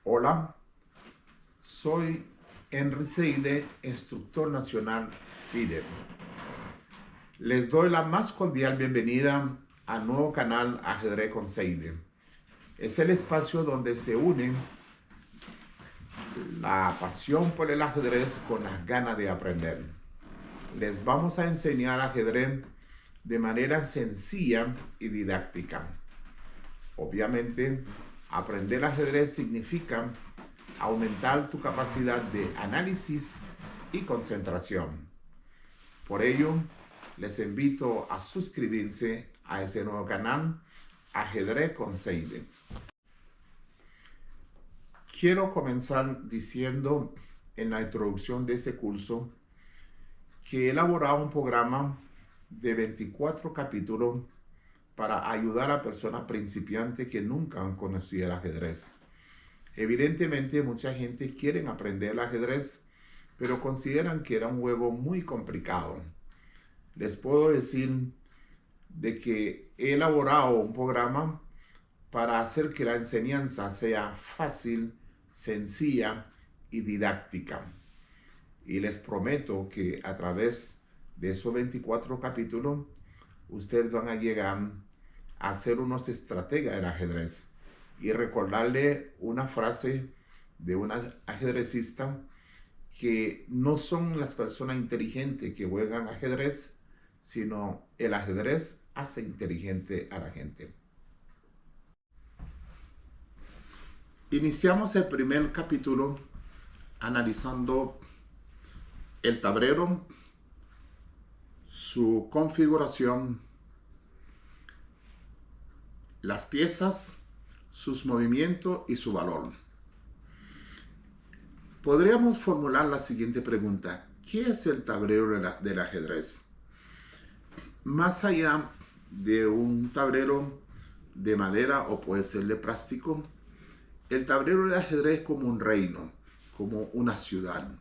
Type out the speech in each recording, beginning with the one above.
Hola, soy Henry Seide, instructor nacional FIDE. Les doy la más cordial bienvenida al nuevo canal Ajedrez con Seide. Es el espacio donde se unen la pasión por el ajedrez con las ganas de aprender. Les vamos a enseñar ajedrez de manera sencilla y didáctica. Obviamente, aprender ajedrez significa aumentar tu capacidad de análisis y concentración. Por ello, les invito a suscribirse a ese nuevo canal, Ajedrez con Seide. Quiero comenzar diciendo en la introducción de ese curso que he elaborado un programa de 24 capítulos para ayudar a personas principiantes que nunca han conocido el ajedrez. Evidentemente, mucha gente quiere aprender el ajedrez, pero consideran que era un juego muy complicado. Les puedo decir de que he elaborado un programa para hacer que la enseñanza sea fácil, sencilla y didáctica. Y les prometo que a través de esos 24 capítulos, ustedes van a llegar a ser unos estrategas del ajedrez. Y recordarle una frase de una ajedrecista que no son las personas inteligentes que juegan ajedrez, sino el ajedrez hace inteligente a la gente. Iniciamos el primer capítulo analizando el tablero, su configuración, las piezas, sus movimientos y su valor. Podríamos formular la siguiente pregunta: ¿qué es el tablero del ajedrez? Más allá de un tablero de madera o puede ser de plástico, el tablero del ajedrez es como un reino, como una ciudad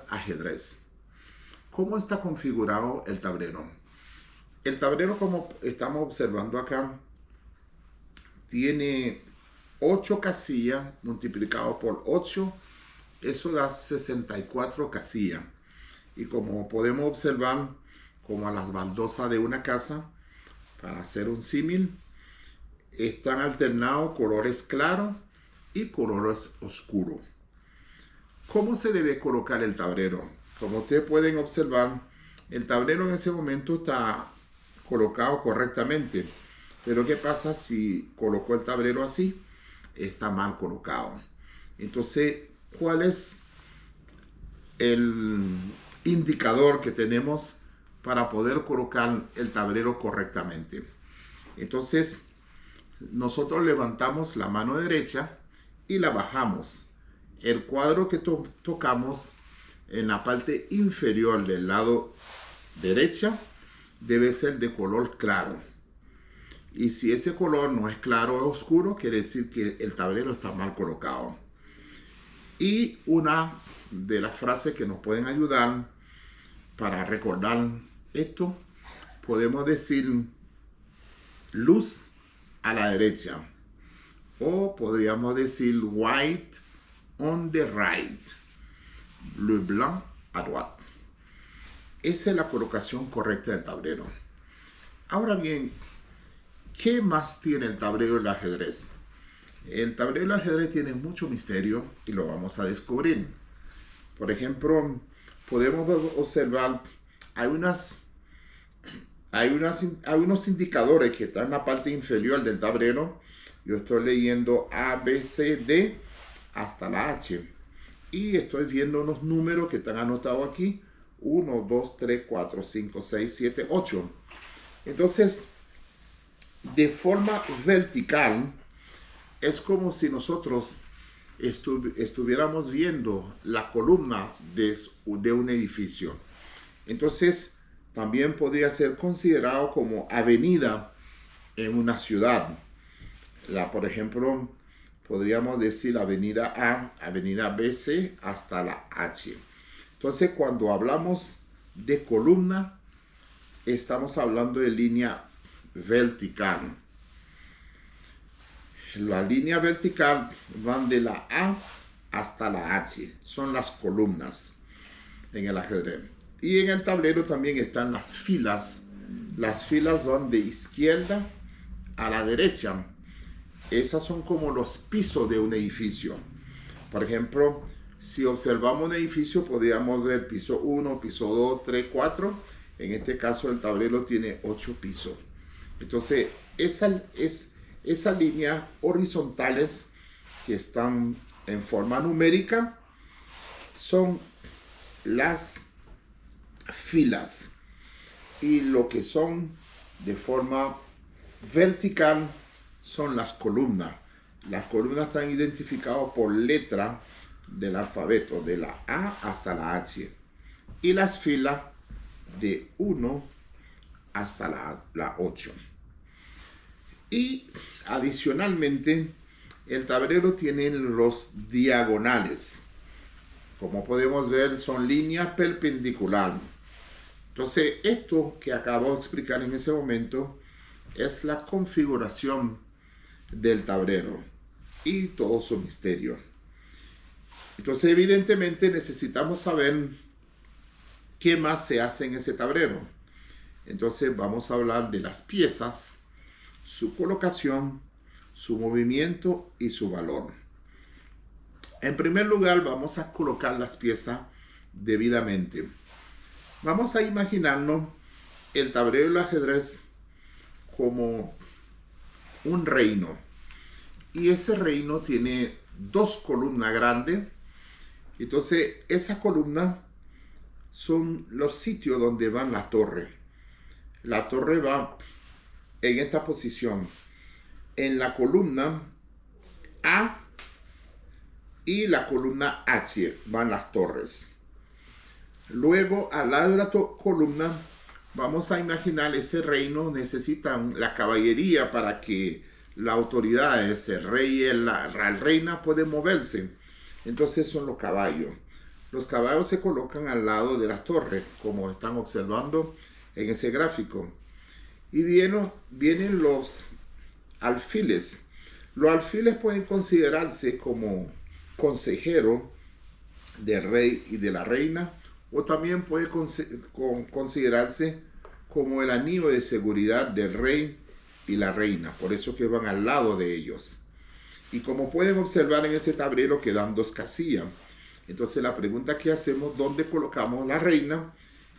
ajedrez. ¿Cómo está configurado el tablero? El tablero, como estamos observando acá, tiene 8 casillas multiplicado por 8, eso da 64 casillas. Y como podemos observar, como a las baldosas de una casa, para hacer un símil, están alternados colores claros y colores oscuros. ¿Cómo se debe colocar el tablero? Como ustedes pueden observar, el tablero en ese momento está colocado correctamente. Pero ¿qué pasa si colocó el tablero así? Está mal colocado. Entonces, ¿cuál es el indicador que tenemos para poder colocar el tablero correctamente? Entonces, nosotros levantamos la mano derecha y la bajamos. El cuadro que tocamos en la parte inferior del lado derecha debe ser de color claro. Y si ese color no es claro o oscuro, quiere decir que el tablero está mal colocado. Y una de las frases que nos pueden ayudar para recordar esto, podemos decir luz a la derecha. O podríamos decir white on the right. Le blanc à droite. Esa es la colocación correcta del tablero. Ahora bien, ¿qué más tiene el tablero del ajedrez? El tablero del ajedrez tiene mucho misterio y lo vamos a descubrir. Por ejemplo, podemos observar, hay unos indicadores que están en la parte inferior del tablero. Yo estoy leyendo A, B, C, D hasta la H. Y estoy viendo unos números que están anotados aquí. 1, 2, 3, 4, 5, 6, 7, 8. Entonces, de forma vertical, es como si nosotros estuviéramos viendo la columna de un edificio. Entonces, también podría ser considerado como avenida en una ciudad. Por ejemplo, podríamos decir avenida A, avenida B, C, hasta la H. Entonces, cuando hablamos de columna, estamos hablando de línea vertical. La línea vertical van de la A hasta la H. Son las columnas en el ajedrez. Y en el tablero también están las filas. Las filas van de izquierda a la derecha. Esas son como los pisos de un edificio. Por ejemplo, si observamos un edificio, podríamos ver piso 1, piso 2, 3, 4. En este caso, el tablero tiene 8 pisos. Entonces, esas líneas horizontales que están en forma numérica son las filas. Y lo que son de forma vertical son las columnas. Las columnas están identificadas por letra del alfabeto, de la A hasta la H. Y las filas de 1 hasta la 8. Y adicionalmente, el tablero tiene los diagonales. Como podemos ver, son líneas perpendiculares. Entonces, esto que acabo de explicar en ese momento es la configuración del tablero y todo su misterio. Entonces, evidentemente, necesitamos saber qué más se hace en ese tablero. Entonces, vamos a hablar de las piezas, su colocación, su movimiento y su valor. En primer lugar, vamos a colocar las piezas debidamente. Vamos a imaginarnos el tablero del ajedrez como un reino. Y ese reino tiene 2 columnas grandes. Entonces, esas columnas son los sitios donde van las torres. La torre va en esta posición. En la columna A y la columna H van las torres. Luego, al lado de la columna, vamos a imaginar ese reino. Necesitan la caballería para que las autoridades, el rey y la reina pueden moverse. Entonces son los caballos. Los caballos se colocan al lado de las torres, como están observando en ese gráfico. Y vienen los alfiles. Los alfiles pueden considerarse como consejeros del rey y de la reina, o también puede considerarse como el anillo de seguridad del rey y la reina. Por eso que van al lado de ellos. Y como pueden observar en ese tablero quedan 2 casillas. Entonces la pregunta que hacemos, ¿dónde colocamos la reina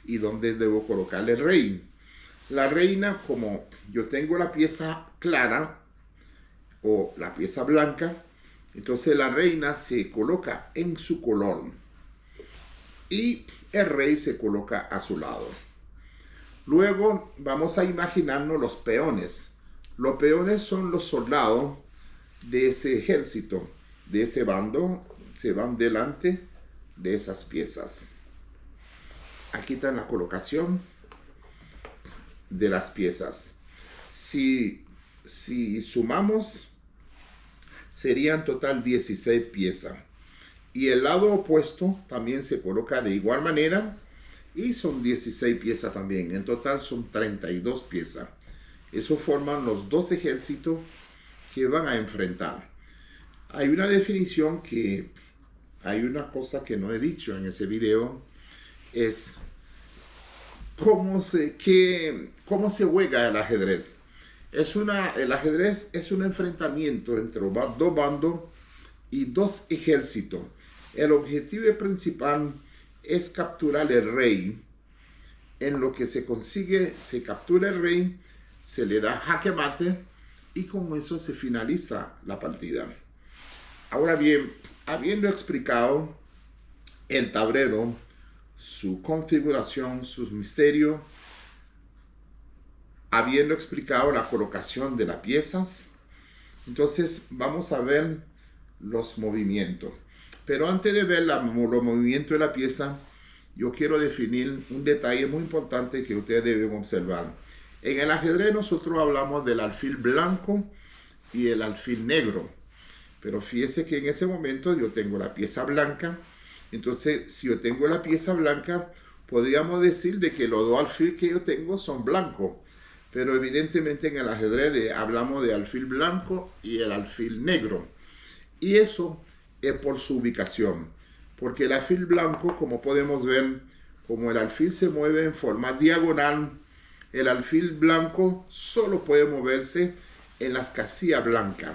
y dónde debo colocar el rey? La reina, como yo tengo la pieza clara o la pieza blanca, entonces la reina se coloca en su color y el rey se coloca a su lado. Luego vamos a imaginarnos los peones. Los peones son los soldados de ese ejército, de ese bando, se van delante de esas piezas. Aquí está la colocación de las piezas. Si sumamos, serían total 16 piezas. Y el lado opuesto también se coloca de igual manera y son 16 piezas también. En total son 32 piezas. Eso forman los 2 ejércitos que van a enfrentar. Hay una definición que hay una cosa que no he dicho en ese video, es cómo se juega el ajedrez. El ajedrez es un enfrentamiento entre 2 bandos y 2 ejércitos. El objetivo principal es capturar el rey. En lo que se consigue, se captura el rey, se le da jaque mate y con eso se finaliza la partida. Ahora bien, habiendo explicado el tablero, su configuración, sus misterios, habiendo explicado la colocación de las piezas, entonces vamos a ver los movimientos. Pero antes de ver los movimientos de la pieza, yo quiero definir un detalle muy importante que ustedes deben observar. En el ajedrez nosotros hablamos del alfil blanco y el alfil negro. Pero fíjese que en ese momento yo tengo la pieza blanca. Entonces, si yo tengo la pieza blanca, podríamos decir de que los 2 alfiles que yo tengo son blancos. pero evidentemente en el ajedrez hablamos de alfil blanco y el alfil negro. Y eso es por su ubicación, porque el alfil blanco, como podemos ver, como el alfil se mueve en forma diagonal, el alfil blanco solo puede moverse en las casillas blancas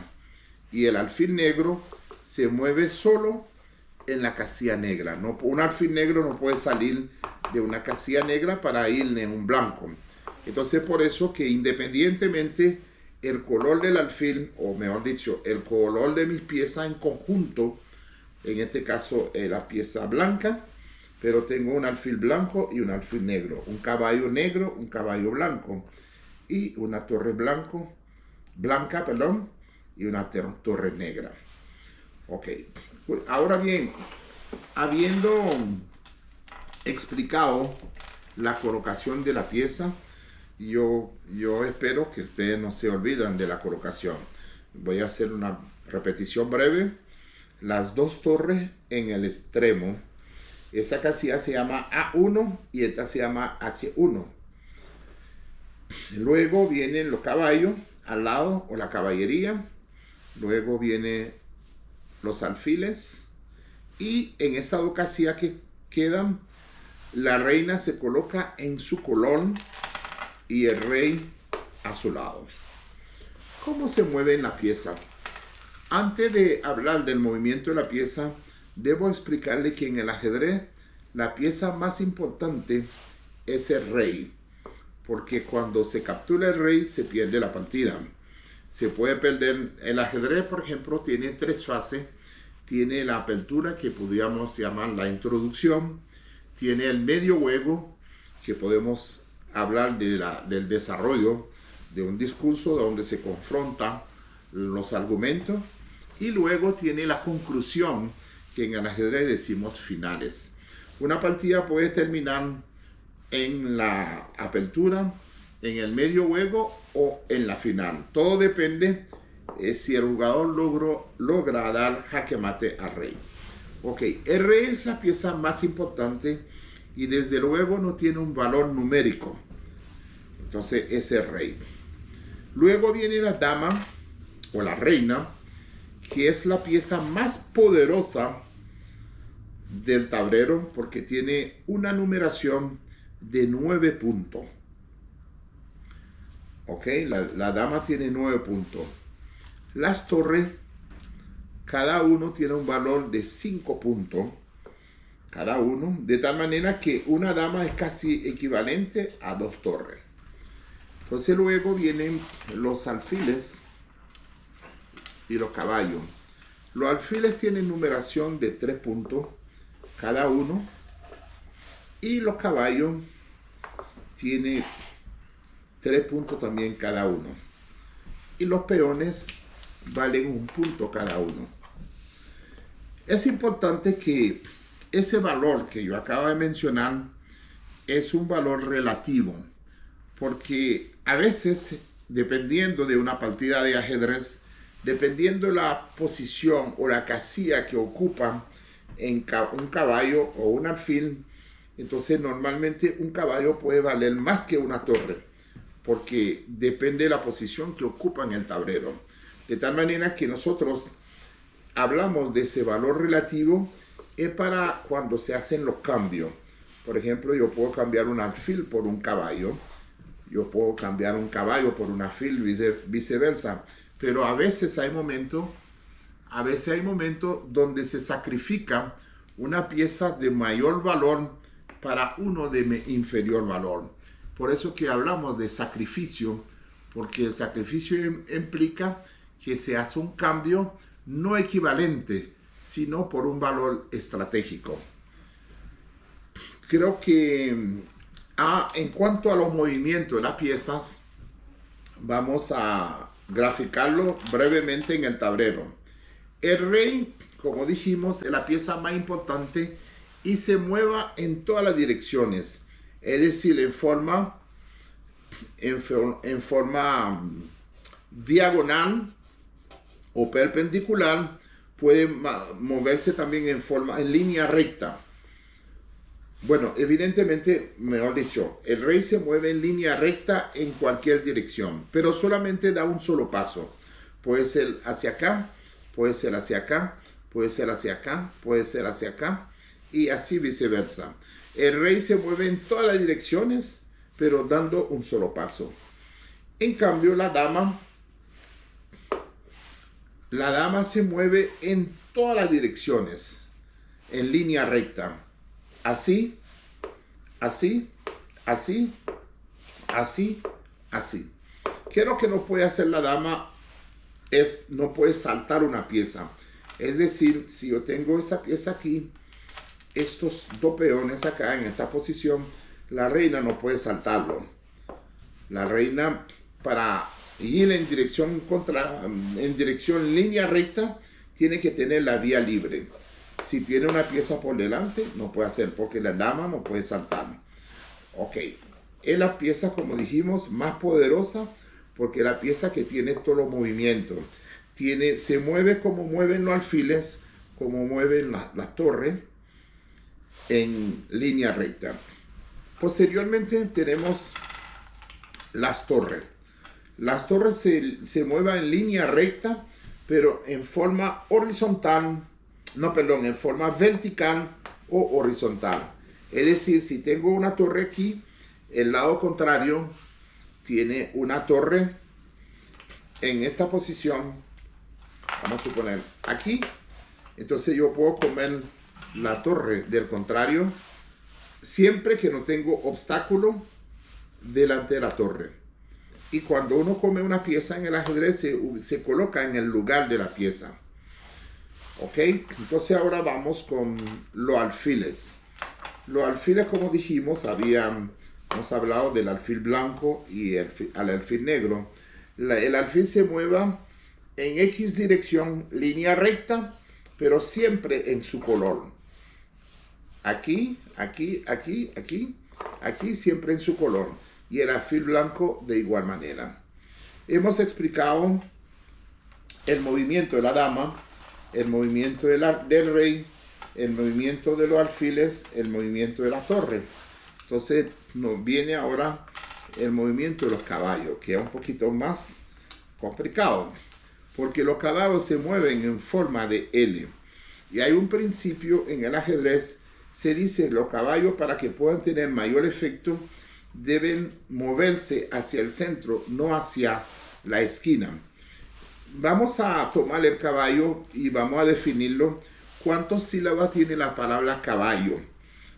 y el alfil negro se mueve solo en la casilla negra. No, un alfil negro no puede salir de una casilla negra para ir en un blanco. Entonces por eso que independientemente el color del alfil, o mejor dicho, el color de mis piezas en conjunto, en este caso la pieza blanca, pero tengo un alfil blanco y un alfil negro, un caballo negro, un caballo blanco y una torre blanca, y una torre negra. Ok, ahora bien, habiendo explicado la colocación de la pieza, yo espero que ustedes no se olviden de la colocación. Voy a hacer una repetición breve. Las dos torres en el extremo, esa casilla se llama A1 y esta se llama H1. Luego vienen los caballos al lado, o la caballería. Luego vienen los alfiles. Y en esas dos casillas que quedan, la reina se coloca en su colón y el rey a su lado. ¿Cómo se mueve en la pieza? Antes de hablar del movimiento de la pieza, debo explicarle que en el ajedrez la pieza más importante es el rey, porque cuando se captura el rey se pierde la partida. Se puede perder. El ajedrez, por ejemplo, tiene tres fases. Tiene la apertura, que podríamos llamar la introducción. Tiene el medio juego, que podemos hablar del desarrollo de un discurso donde se confrontan los argumentos. Y luego tiene la conclusión, que en el ajedrez decimos finales. Una partida puede terminar en la apertura, en el medio juego o en la final. Todo depende si el jugador logra dar jaque mate al rey. Ok, el rey es la pieza más importante y desde luego no tiene un valor numérico. Entonces es el rey. Luego viene la dama o la reina, que es la pieza más poderosa del tablero porque tiene una numeración de 9 puntos. Ok, la dama tiene 9 puntos. Las torres, cada uno tiene un valor de 5 puntos. Cada uno, de tal manera que una dama es casi equivalente a 2 torres. Entonces luego vienen los alfiles y los caballos. Los alfiles tienen numeración de 3 puntos cada uno y los caballos tienen 3 puntos también cada uno. Y los peones valen 1 punto cada uno. Es importante que ese valor que yo acabo de mencionar es un valor relativo, porque a veces, dependiendo de una partida de ajedrez, dependiendo de la posición o la casilla que ocupa en un caballo o un alfil, entonces normalmente un caballo puede valer más que una torre, porque depende de la posición que ocupa en el tablero. De tal manera que nosotros hablamos de ese valor relativo es para cuando se hacen los cambios. Por ejemplo, yo puedo cambiar un alfil por un caballo, yo puedo cambiar un caballo por un alfil, viceversa. Pero a veces hay momentos donde se sacrifica una pieza de mayor valor para uno de inferior valor. Por eso que hablamos de sacrificio, porque el sacrificio implica que se hace un cambio no equivalente, sino por un valor estratégico. Creo que en cuanto a los movimientos de las piezas, vamos a graficarlo brevemente en el tablero. El rey, como dijimos, es la pieza más importante y se mueva en todas las direcciones, es decir, en forma diagonal o perpendicular, puede moverse también en línea recta. Bueno, evidentemente, mejor dicho, el rey se mueve en línea recta en cualquier dirección, pero solamente da un solo paso. Puede ser hacia acá, puede ser hacia acá, puede ser hacia acá, puede ser hacia acá, y así viceversa. El rey se mueve en todas las direcciones, pero dando un solo paso. En cambio, la dama se mueve en todas las direcciones, en línea recta. Así, así, así, así, así. ¿Qué es lo que no puede hacer la dama? No puede saltar una pieza. Es decir, si yo tengo esa pieza aquí, estos dos peones acá en esta posición, la reina no puede saltarlo. La reina, para ir en dirección en línea recta, tiene que tener la vía libre. Si tiene una pieza por delante, no puede hacer, porque la dama no puede saltar. Ok, es la pieza, como dijimos, más poderosa, porque es la pieza que tiene todos los movimientos. Se mueve como mueven los alfiles, como mueven las torres, en línea recta. Posteriormente tenemos las torres. Las torres se mueven en línea recta, pero en forma horizontal, en forma vertical o horizontal. Es decir, si tengo una torre aquí, el lado contrario tiene una torre en esta posición, vamos a suponer aquí, entonces yo puedo comer la torre del contrario siempre que no tengo obstáculo delante de la torre. Y cuando uno come una pieza en el ajedrez, se coloca en el lugar de la pieza. Ok, entonces ahora vamos con los alfiles. Los alfiles, como dijimos, hemos hablado del alfil blanco y el alfil negro. El alfil se mueve en X dirección, línea recta, pero siempre en su color. Aquí, aquí, aquí, aquí, aquí, siempre en su color. Y el alfil blanco de igual manera. Hemos explicado el movimiento de la dama, el movimiento del rey, el movimiento de los alfiles, el movimiento de la torre. Entonces nos viene ahora el movimiento de los caballos, que es un poquito más complicado, porque los caballos se mueven en forma de L. Y hay un principio en el ajedrez, se dice los caballos, para que puedan tener mayor efecto, deben moverse hacia el centro, no hacia la esquina. Vamos a tomar el caballo y vamos a definirlo. ¿Cuántas sílabas tiene la palabra caballo?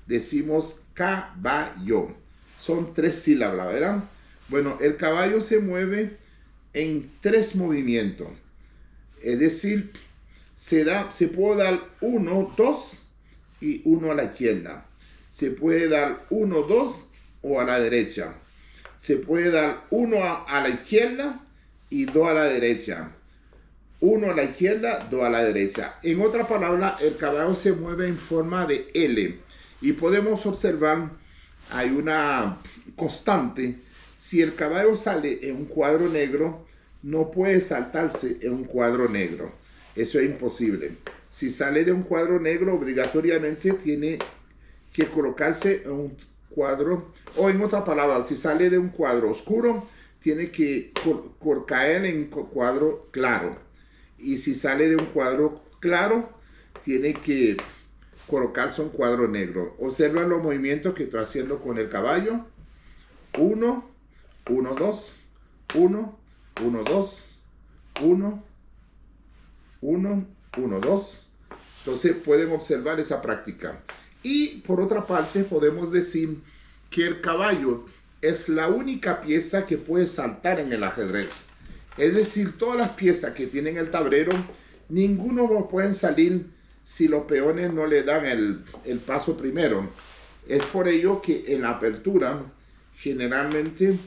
Decimos caballo. Son 3 sílabas, ¿verdad? Bueno, el caballo se mueve en 3 movimientos. Es decir, se puede dar 1, 2 y 1 a la izquierda. Se puede dar 1, 2 o a la derecha. Se puede dar 1 a la izquierda y 2 a la derecha. 1 a la izquierda, 2 a la derecha. En otra palabra, el caballo se mueve en forma de L. Y podemos observar, hay una constante. Si el caballo sale en un cuadro negro, no puede saltarse en un cuadro negro. Eso es imposible. Si sale de un cuadro negro, obligatoriamente tiene que colocarse en un cuadro, o en otra palabra, si sale de un cuadro oscuro, tiene que caer en un cuadro claro. Y si sale de un cuadro claro, tiene que colocarse un cuadro negro. Observa los movimientos que estoy haciendo con el caballo. 1, 1, 2, 1, 1, 2, 1, 1, 1, 2. Entonces pueden observar esa práctica. Y por otra parte podemos decir que el caballo es la única pieza que puede saltar en el ajedrez. Es decir, todas las piezas que tienen el tablero, ninguno pueden salir si los peones no le dan el paso primero. Es por ello que en la apertura, generalmente,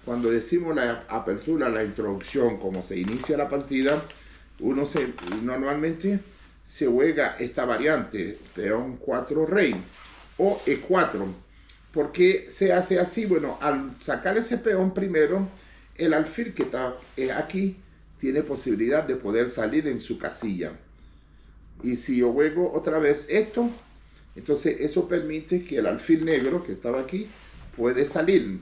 cuando decimos la apertura, la introducción, como se inicia la partida, normalmente se juega esta variante, peón 4 rey o E4. ¿Por qué se hace así? Bueno, al sacar ese peón primero, el alfil que está aquí tiene posibilidad de poder salir en su casilla. Y si yo juego otra vez esto, Entonces eso permite que el alfil negro que estaba aquí puede salir.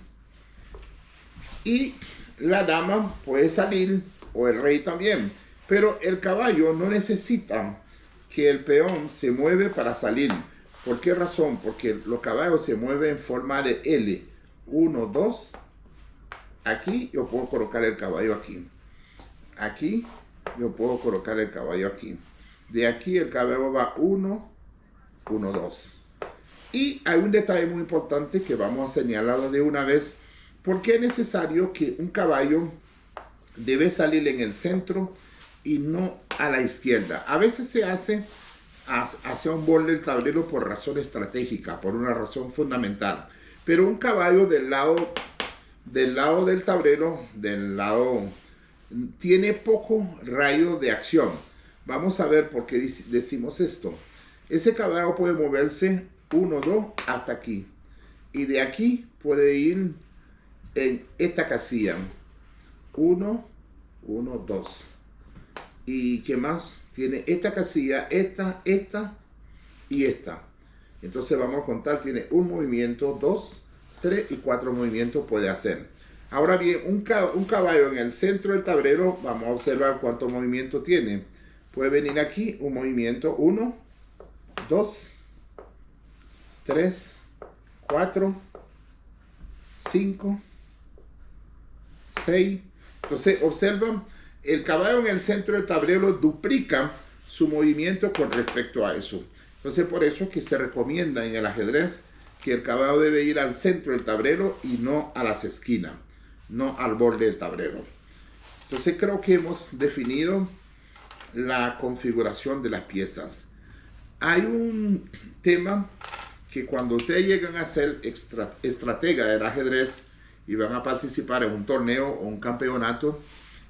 Y la dama puede salir, o el rey también. Pero el caballo no necesita que el peón se mueve para salir. ¿Por qué razón? Porque los caballos se mueven en forma de L. 1, 2. Aquí yo puedo colocar el caballo aquí. Aquí yo puedo colocar el caballo aquí. De aquí el caballo va 1, 1, 2. Y hay un detalle muy importante que vamos a señalarlo de una vez. Porque es necesario que un caballo debe salir en el centro y no a la izquierda. A veces se hace hacia un borde del tablero por razón estratégica, por una razón fundamental. Pero un caballo del lado del tablero, tiene poco rayo de acción. Vamos a ver por qué decimos esto. Ese caballo puede moverse 1, 2 hasta aquí. Y de aquí puede ir en esta casilla. 1, 1, 2. ¿Y qué más? Tiene esta casilla, esta y esta. Entonces vamos a contar, tiene un movimiento, 2, 3 y 4 movimientos puede hacer. Ahora bien, un caballo en el centro del tablero, vamos a observar cuántos movimientos tiene. Puede venir aquí un movimiento, 1, 2, 3, 4, 5, 6. Entonces observan, el caballo en el centro del tablero duplica su movimiento con respecto a eso. Entonces por eso es que se recomienda en el ajedrez que el caballo debe ir al centro del tablero y no a las esquinas, no al borde del tablero. Entonces creo que hemos definido la configuración de las piezas. Hay un tema que cuando ustedes llegan a ser estratega del ajedrez y van a participar en un torneo o un campeonato,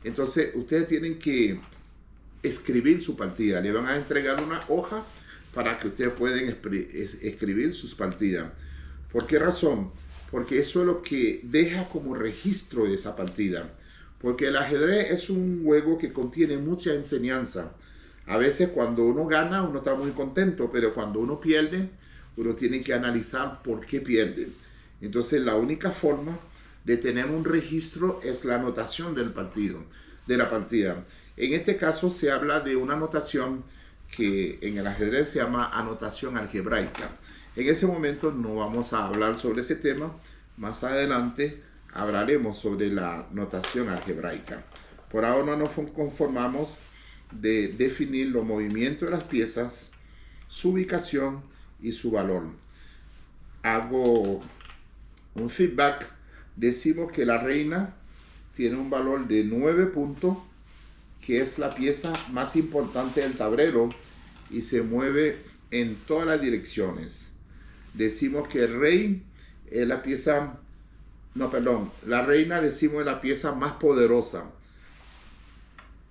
entonces ustedes tienen que escribir su partida. Le van a entregar una hoja para que ustedes puedan escribir sus partidas. ¿Por qué razón? Porque eso es lo que deja como registro de esa partida. Porque el ajedrez es un juego que contiene mucha enseñanza. A veces cuando uno gana, uno está muy contento, pero cuando uno pierde, uno tiene que analizar por qué pierde. Entonces la única forma de tener un registro es la anotación del partido, de la partida. En este caso se habla de una anotación que en el ajedrez se llama anotación algebraica. En ese momento no vamos a hablar sobre ese tema. Más adelante hablaremos sobre la notación algebraica. Por ahora no nos conformamos de definir los movimientos de las piezas, su ubicación y su valor. Hago un feedback. Decimos que la reina tiene un valor de 9 puntos, que es la pieza más importante del tablero y se mueve en todas las direcciones. Decimos que el rey es la pieza, la reina decimos es la pieza más poderosa.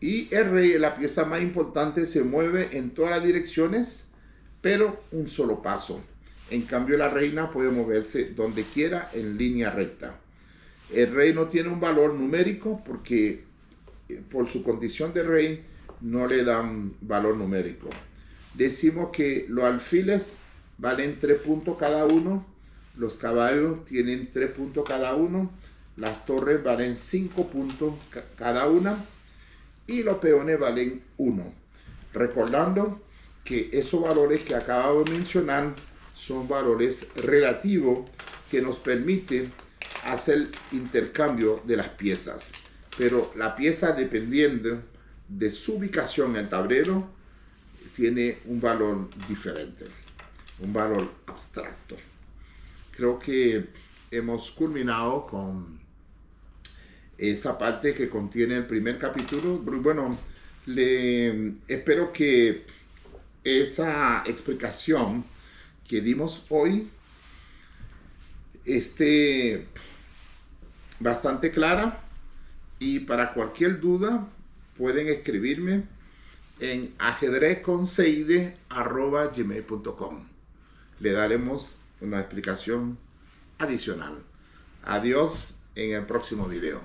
Y el rey es la pieza más importante, se mueve en todas las direcciones, pero un solo paso. En cambio la reina puede moverse donde quiera en línea recta. El rey no tiene un valor numérico porque por su condición de rey no le dan valor numérico. Decimos que los alfiles valen 3 puntos cada uno, los caballos tienen 3 puntos cada uno, las torres valen 5 puntos cada una y los peones valen 1. Recordando que esos valores que acabo de mencionar son valores relativos que nos permiten hacer intercambio de las piezas. Pero la pieza, dependiendo de su ubicación en el tablero, tiene un valor diferente, un valor abstracto. Creo que hemos culminado con esa parte que contiene el primer capítulo. Bueno, espero que esa explicación que dimos hoy esté bastante clara, y para cualquier duda pueden escribirme en ajedrezconseide@gmail.com. Le daremos una explicación adicional. Adiós en el próximo video.